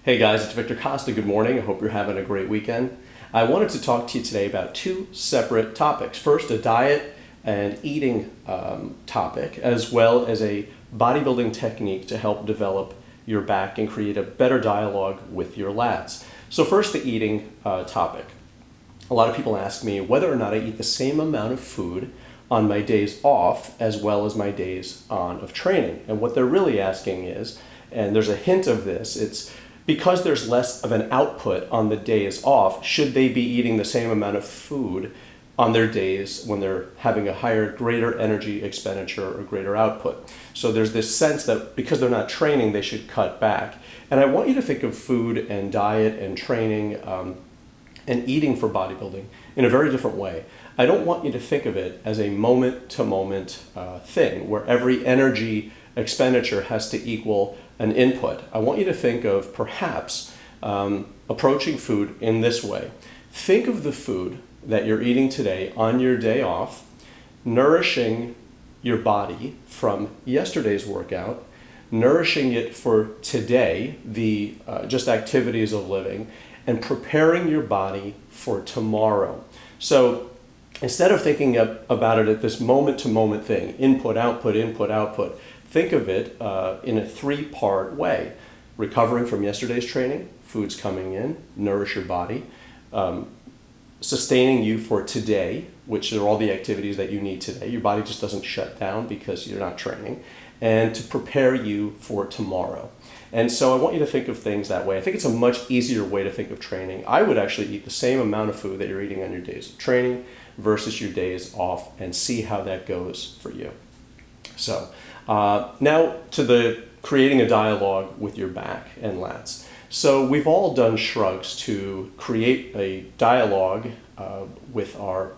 Hey guys, it's Victor Costa. Good morning. I hope you're having a great weekend. I wanted to talk to you today about two separate topics. First, a diet and eating topic, as well as a bodybuilding technique to help develop your back and create a better dialogue with your lats. So first, the eating topic. A lot of people ask me whether or not I eat the same amount of food on my days off as well as my days on of training. And what they're really asking is, and there's a hint of this, it's because there's less of an output on the days off, should they be eating the same amount of food on their days when they're having a higher, greater energy expenditure or greater output? So there's this sense that because they're not training, they should cut back. And I want you to think of food and diet and training and eating for bodybuilding in a very different way. I don't want you to think of it as a moment-to-moment thing where every energy expenditure has to equal an input. I want you to think of perhaps approaching food in this way. Think of the food that you're eating today on your day off, nourishing your body from yesterday's workout, nourishing it for today, the just activities of living, and preparing your body for tomorrow. So instead of thinking about it at this moment-to-moment thing, input, output, think of it in a three-part way. Recovering from yesterday's training, food's coming in, nourish your body, sustaining you for today, which are all the activities that you need today. Your body just doesn't shut down because you're not training, and to prepare you for tomorrow. And so I want you to think of things that way. I think it's a much easier way to think of training. I would actually eat the same amount of food that you're eating on your days of training versus your days off and see how that goes for you. So now to the creating a dialogue with your back and lats. So we've all done shrugs to create a dialogue with our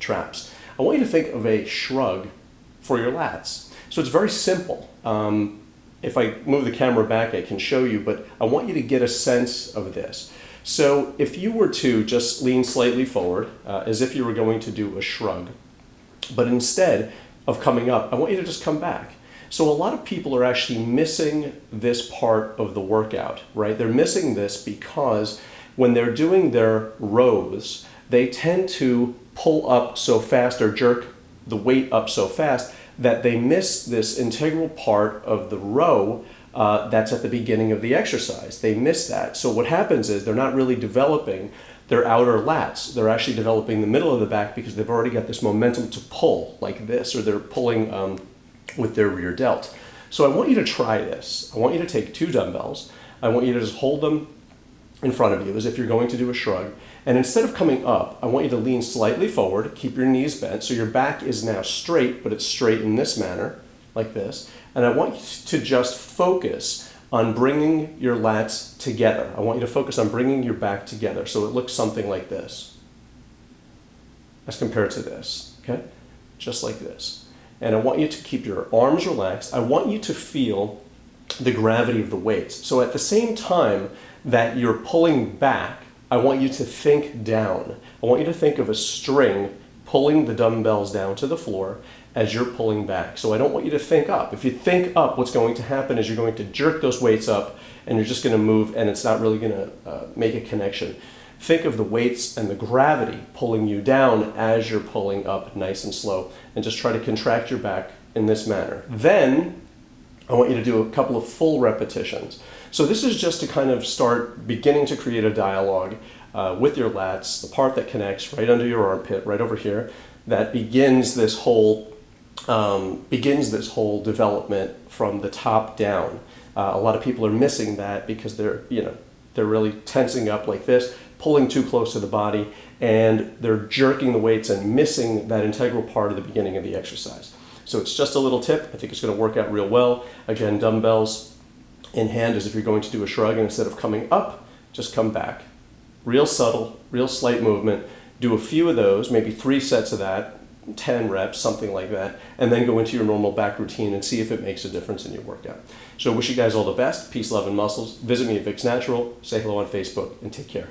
traps. I want you to think of a shrug for your lats. So it's very simple. If I move the camera back, I can show you, but I want you to get a sense of this. So if you were to just lean slightly forward, as if you were going to do a shrug, but instead of coming up, I want you to just come back. So a lot of people are actually missing this part of the workout, right? They're missing this because when they're doing their rows, they tend to pull up so fast or jerk the weight up so fast that they miss this integral part of the row that's at the beginning of the exercise. They miss that. So what happens is they're not really developing their outer lats. They're actually developing the middle of the back because they've already got this momentum to pull like this, or they're pulling with their rear delt. So I want you to try this. I want you to take two dumbbells. I want you to just hold them in front of you as if you're going to do a shrug. And instead of coming up, I want you to lean slightly forward, keep your knees bent, so your back is now straight, but it's straight in this manner, like this. And I want you to just focus on bringing your lats together. I want you to focus on bringing your back together so it looks something like this, as compared to this, okay? Just like this. And I want you to keep your arms relaxed. I want you to feel the gravity of the weights. So at the same time that you're pulling back, I want you to think down. I want you to think of a string pulling the dumbbells down to the floor as you're pulling back. So I don't want you to think up. If you think up, what's going to happen is you're going to jerk those weights up and you're just going to move and it's not really going to make a connection. Think of the weights and the gravity pulling you down as you're pulling up nice and slow, and just try to contract your back in this manner. Then I want you to do a couple of full repetitions. So this is just to kind of start beginning to create a dialogue with your lats, the part that connects right under your armpit, right over here, that begins this whole development from the top down. A lot of people are missing that because they're really tensing up like this, pulling too close to the body, and they're jerking the weights and missing that integral part of the beginning of the exercise. So it's just a little tip. I think it's going to work out real well. Again, dumbbells in hand as if you're going to do a shrug, and instead of coming up, just come back. Real subtle, real slight movement. Do a few of those, maybe 3 sets of that, 10 reps, something like that, and then go into your normal back routine and see if it makes a difference in your workout. So I wish you guys all the best. Peace, love, and muscles. Visit me at Vicsnatural. Say hello on Facebook, and take care.